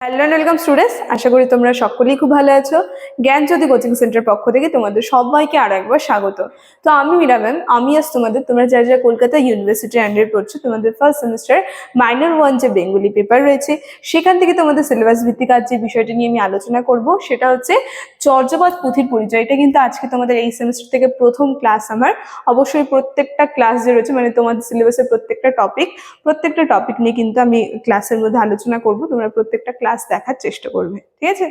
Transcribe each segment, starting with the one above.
Hello and welcome students, আশা করি তোমরা সকলেই খুব ভালো আছো। জ্ঞানজ্যোতি কোচিং সেন্টার পক্ষ থেকে তোমাদের সবাইকে আরো একবার স্বাগত। তো আমি মীরা ম্যাম, আমি আজ তোমরা যারা যারা কলকাতা ইউনিভার্সিটি আন্ডারে পড়ছো, তোমাদের ফার্স্ট সেমিস্টার মাইনর 1 যে বেঙ্গলি পেপার রয়েছে সেখান থেকে তোমাদের সিলেবাস ভিত্তিক আজ যে বিষয়টা নিয়ে আমি আলোচনা করব সেটা হচ্ছে চর্যাপদ পুঁথির পরিচয়। এটা কিন্তু আজকে তোমাদের এই সেমিস্টার থেকে প্রথম ক্লাস আমার। অবশ্যই প্রত্যেকটা ক্লাস যে রয়েছে মানে তোমাদের সিলেবাসের প্রত্যেকটা টপিক নিয়ে কিন্তু আমি ক্লাসের মধ্যে আলোচনা করব। তোমরা প্রত্যেকটা ক্লাস দেখার চেষ্টা করবে, ঠিক আছে?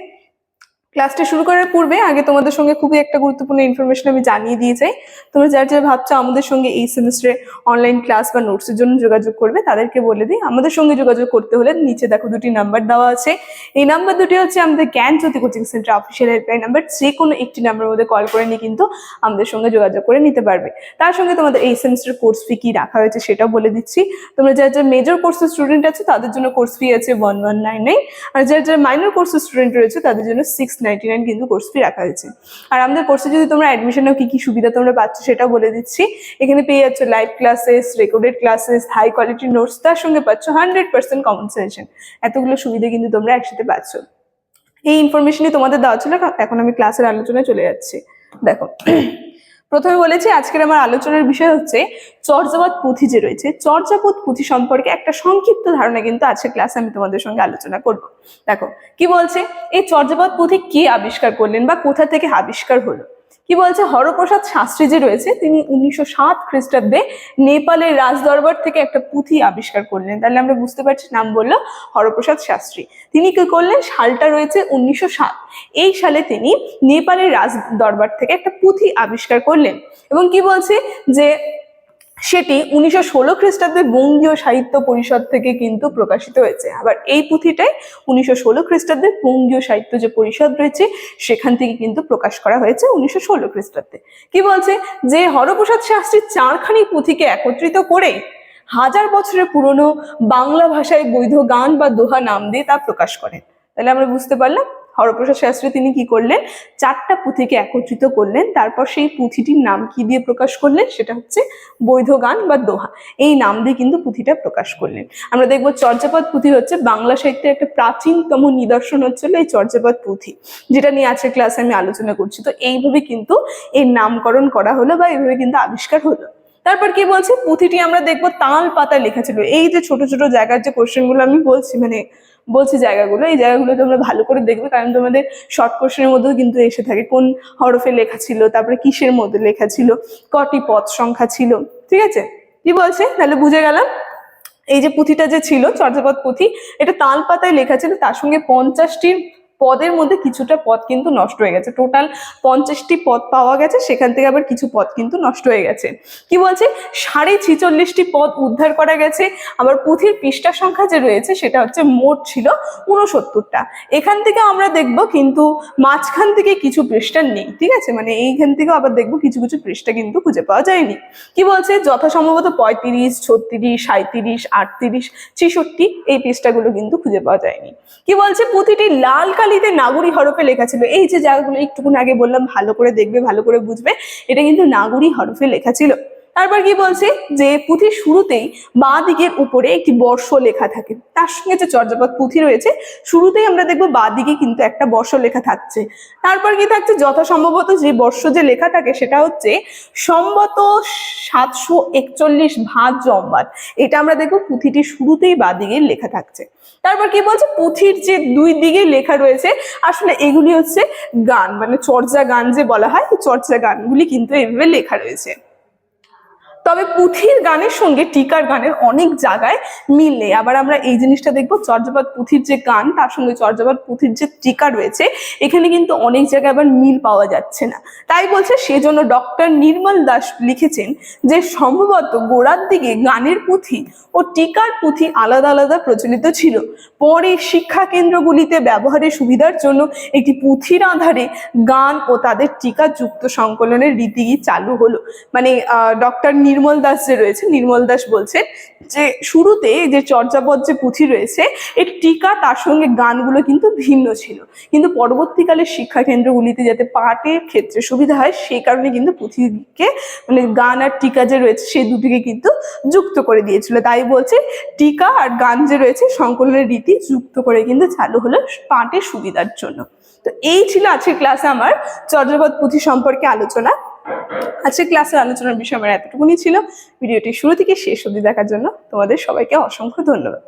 ক্লাসটা শুরু করার পূর্বে আগে তোমাদের সঙ্গে খুবই একটা গুরুত্বপূর্ণ ইনফরমেশন আমি জানিয়ে দিয়ে যাই। তোমরা যারা যারা ভাবছো আমাদের সঙ্গে এই সেমিস্টারে অনলাইন ক্লাস বা নোটসের জন্য যোগাযোগ করবে, তাদেরকে বলে দিই আমাদের সঙ্গে যোগাযোগ করতে হলে নিচে দেখো দুটি নাম্বার দেওয়া আছে। এই নাম্বার দুটি হচ্ছে আমাদের Gyanjyoti coaching centre official helpline number. যে কোনো একটি নাম্বারের মধ্যে কল করে নিয়ে কিন্তু আমাদের সঙ্গে যোগাযোগ করে নিতে পারবে। তার সঙ্গে তোমাদের এই সেমিস্টার কোর্স ফি কি রাখা হয়েছে সেটাও বলে দিচ্ছি। তোমরা যারা যারা মেজর কোর্সের স্টুডেন্ট আছে তাদের জন্য কোর্স ফি আছে 1199, আর যারা যারা মাইনর কোর্সের স্টুডেন্ট রয়েছে তাদের জন্য 699 কিন্তু কোর্স ফি রাখা হয়েছে। আর আমাদের কোর্সে যদি তোমরা অ্যাডমিশন নাও, কি কি সুবিধা তোমরা পাচ্ছ সেটাও বলে দিচ্ছি। এখানে পেয়ে যাচ্ছ live classes, recorded classes, high quality notes, তার সঙ্গে পাচ্ছ 100% কমন সাজেশন। এতগুলো সুবিধা কিন্তু তোমরা একসাথে পাচ্ছ। এই ইনফরমেশনই তোমাদের দেওয়া ছিল। এখন আমি ক্লাসের আলোচনায় চলে যাচ্ছি। দেখো, প্রথমে বলেছি আজকের আমার আলোচনার বিষয় হচ্ছে চর্যাপদ পুঁথি যে রয়েছে, চর্যাপদ পুঁথি সম্পর্কে একটা সংক্ষিপ্ত ধারণা কিন্তু আজকের ক্লাসে আমি তোমাদের সঙ্গে আলোচনা করব। দেখো কি বলছে, এই চর্যাপদ পুঁথি কে আবিষ্কার করলেন বা কোথা থেকে আবিষ্কার হলো। কি বলছে, হরপ্রসাদ শাস্ত্রী যে রয়েছে তিনি 1907 খ্রিস্টাব্দে নেপালের রাজদরবার থেকে একটা পুঁথি আবিষ্কার করলেন। তাহলে আমরা বুঝতে পারছি, নাম বললো হরপ্রসাদ শাস্ত্রী। তিনি কি করলেন, সালটা রয়েছে 1907। এই সালে তিনি নেপালের রাজ দরবার থেকে একটা পুঁথি আবিষ্কার করলেন এবং কি বলছে যে সেটি 1916 খ্রিস্টাব্দে বঙ্গীয় সাহিত্য পরিষদ থেকে কিন্তু প্রকাশিত হয়েছে। আবার এই পুঁথিটাই 1916 খ্রিস্টাব্দে বঙ্গীয় সাহিত্য যে পরিষদ রয়েছে সেখান থেকে কিন্তু প্রকাশ করা হয়েছে 1916 খ্রিস্টাব্দে। কি বলছে যে হরপ্রসাদ শাস্ত্রী চারখানি পুঁথিকে একত্রিত করে 1000 বছরের পুরনো বাংলা ভাষায় বৈধ গান বা দোহা নাম দিয়ে তা প্রকাশ করেন। তাহলে আমরা বুঝতে পারলাম হরপ্রসাদ শাস্ত্রী তিনি কি করলেন, 4টা পুঁথিকে একত্রিত করলেন, তারপর সেই পুঁথিটির নাম কি দিয়ে প্রকাশ করলেন, সেটা হচ্ছে বৈধ গান বা দোহা। এই নাম দিয়ে কিন্তু পুঁথিটা প্রকাশ করলেন। আমরা দেখবো চর্যাপদ পুঁথি হচ্ছে বাংলা সাহিত্যের একটা প্রাচীনতম নিদর্শন হচ্ছিল এই চর্যাপদ পুঁথি, যেটা নিয়ে আজকের ক্লাসে আমি আলোচনা করছি। তো এইভাবে কিন্তু এর নামকরণ করা হলো বা এইভাবে কিন্তু আবিষ্কার হলো। তারপর কি বলছে, পুঁথিটি আমরা দেখবো তাল পাতায় লেখা ছিল। এই যে ছোট ছোট জায়গার যে কোশ্চেনগুলো আমি বলছি জায়গাগুলো, এই জায়গাগুলো তোমরা ভালো করে দেখবে, কারণ তোমাদের শর্ট কোশ্চেনের মধ্যেও কিন্তু এসে থাকে কোন হরফে লেখা ছিল, তারপরে কিসের মধ্যে লেখা ছিল, কটি পদ সংখ্যা ছিল। ঠিক আছে, কি বলছে তাহলে বুঝে গেলাম। এই যে পুঁথিটা যে ছিল চর্যাপদ পুঁথি, এটা তাল পাতায় লেখা ছিল, তার সঙ্গে 50টি পদের মধ্যে কিছুটা পদ কিন্তু নষ্ট হয়ে গেছে। টোটাল 50টি পদ পাওয়া গেছে, সেখান থেকে আবার কিছু পদ কিন্তু নষ্ট হয়ে গেছে। কি বলছে, 46.5টি পদ উদ্ধার করা গেছে। আবার পুঁথির পৃষ্ঠা সংখ্যা যে রয়েছে সেটা হচ্ছে মোট ছিল 69টা। এখান থেকে আমরা দেখবো কিন্তু মাঝখান থেকে কিছু পৃষ্ঠা নেই। ঠিক আছে, মানে এইখান থেকে আবার দেখবো কিছু কিছু পৃষ্ঠা কিন্তু খুঁজে পাওয়া যায়নি। কি বলছে, যথাসম্ভবত 35, 36, 37, 38, 66 এই পৃষ্ঠাগুলো কিন্তু খুঁজে পাওয়া যায়নি। কি বলছে, পুঁথিটি লাল কালিতে নাগরী হরফে লেখা ছিল। এই যে জায়গাগুলো একটুক্ষণ আগে বললাম, ভালো করে দেখবে, ভালো করে বুঝবে, এটা কিন্তু নাগরী হরফে লেখা ছিল। তারপর কি বলছে যে পুঁথির শুরুতেই বাঁ দিকের উপরে একটি বর্ষ লেখা থাকে। তার সঙ্গে যে চর্যাপদ পুঁথি রয়েছে শুরুতেই আমরা দেখবো বাঁ দিকে কিন্তু একটা বর্ষ লেখা থাকছে। তারপর কি থাকছে, যথাসম্ভবত যে বর্ষ যে লেখা থাকে সেটা হচ্ছে সম্বত 741 ভাদ্র অম্বাত। এটা আমরা দেখবো পুঁথিটির শুরুতেই বাঁ দিকে লেখা থাকছে। তারপর কি বলছে, পুঁথির যে দুই দিকে লেখা রয়েছে আসলে এগুলি হচ্ছে গান, মানে চর্যা গান যে বলা হয়, চর্যা গানগুলি কিন্তু এইভাবে লেখা রয়েছে। তবে পুঁথির গানের সঙ্গে টিকার গানের অনেক জায়গায় মিল নেই। আবার আমরা এই জিনিসটা দেখবো, চর্যাপদ পুঁথির যে গান তার সঙ্গে চর্যাপদ পুঁথির যে টিকা রয়েছে এখানে কিন্তু অনেক জায়গায় আবার মিল পাওয়া যাচ্ছে না। তাই বলছে সেজন্য ডক্টর নির্মল দাস লিখেছেন যে সম্ভবত গোড়ার দিকে গানের পুঁথি ও টিকার পুঁথি আলাদা আলাদা প্রচলিত ছিল। পরে শিক্ষা কেন্দ্রগুলিতে ব্যবহারের সুবিধার জন্য একটি পুঁথির আধারে গান ও তাদের টিকা যুক্ত সংকলনের রীতি চালু হলো। মানে ডক্টর নির্মল দাস যে রয়েছে, নির্মল দাস বলছেন যে শুরুতে যে চর্যাপদ যে পুঁথি রয়েছে এর টিকা তার সঙ্গে গানগুলো কিন্তু ভিন্ন ছিল, কিন্তু পরবর্তীকালে শিক্ষা কেন্দ্রগুলিতে যাতে পাঠের ক্ষেত্রে সুবিধা হয় সেই কারণে কিন্তু পুঁথিকে মানে গান আর টিকা যে রয়েছে সেই দুটিকে কিন্তু যুক্ত করে দিয়েছিল। তাই বলছে টিকা আর গান যে রয়েছে সংকলনের রীতি যুক্ত করে কিন্তু চালু হলো পাঠের সুবিধার জন্য। তো এই ছিল আজকের ক্লাসে আমার চর্যাপদ পুঁথি সম্পর্কে আলোচনা। আজকের ক্লাসের আলোচনার বিষয় আমার এতটুকুনি ছিল। ভিডিওটি শুরু থেকে শেষ অবধি দেখার জন্য তোমাদের সবাইকে অসংখ্য ধন্যবাদ।